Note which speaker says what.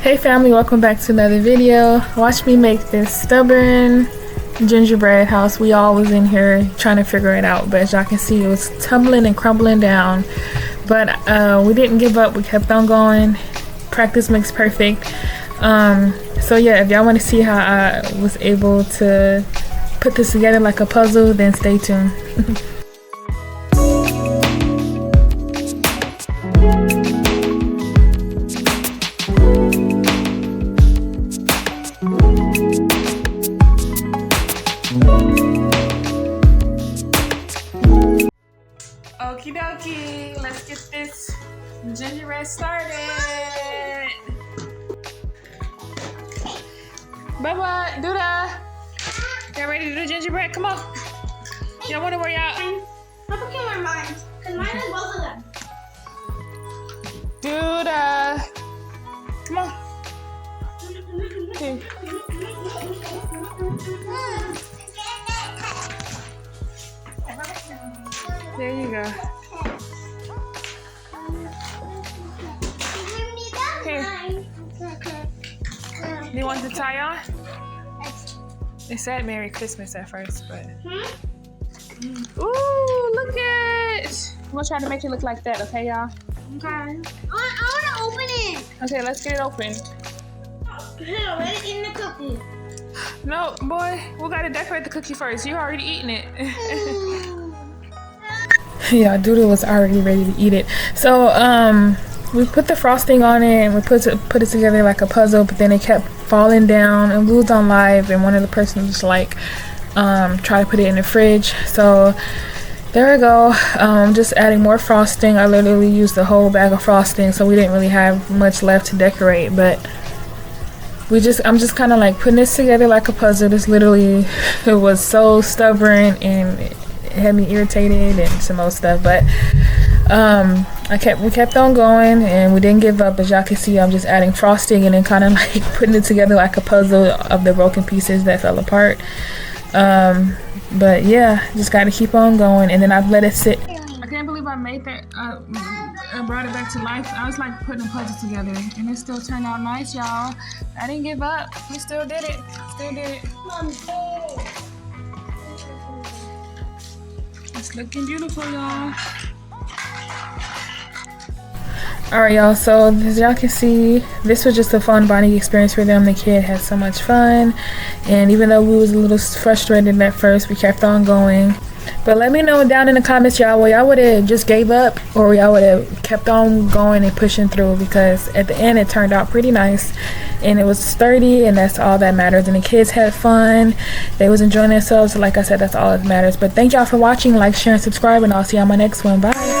Speaker 1: Hey family, welcome back to another video. Watch me make this stubborn gingerbread house. We all was in here trying to figure it out, but as y'all can see, it was tumbling and crumbling down. But we didn't give up. We kept on going. Practice makes perfect. So yeah, if y'all want to see how I was able to put this together like a puzzle, then stay tuned. Okie dokie, let's get this gingerbread started. Bubba, Duda, y'all ready to do gingerbread? Come on. Y'all wonder where y'all?
Speaker 2: Papa can wear mine, because mine is both of them.
Speaker 1: Duda, come on. Okay. There you go. Here. Do you want the tie on? It said Merry Christmas at first, but. Ooh, look at! I'm gonna try to make it look like that, okay, y'all?
Speaker 2: Okay. I want to open it.
Speaker 1: Okay, let's get it open.
Speaker 2: Here, let it in the cookie.
Speaker 1: No, boy, we gotta decorate the cookie first. You already eating it. Yeah, Doodle was already ready to eat it. So we put the frosting on it and we put it together like a puzzle, but then it kept falling down, and we was on live and one of the persons just like try to put it in the fridge. So there we go. Just adding more frosting. I literally used the whole bag of frosting, so we didn't really have much left to decorate, but I'm just kind of like putting this together like a puzzle. This literally, it was so stubborn and it had me irritated and some more stuff, but we kept on going and we didn't give up. As y'all can see, I'm just adding frosting and then kind of like putting it together like a puzzle of the broken pieces that fell apart. But yeah, just got to keep on going, and then I've let it sit. I can't believe I made that. I brought it back to life. I was like putting a puzzle together, and it still turned out nice, y'all. I didn't give up. We still did it. It's looking beautiful, y'all. Alright, y'all, so as y'all can see, this was just a fun bonding experience for them. The kid had so much fun, and even though we was a little frustrated at first, we kept on going. But let me know down in the comments, y'all, y'all would have just gave up or y'all would have kept on going and pushing through, because at the end it turned out pretty nice and it was sturdy, and that's all that matters. And the kids had fun, they was enjoying themselves. Like I said, that's all that matters. But thank y'all for watching. Like, share, and subscribe, and I'll see you on my next one. Bye.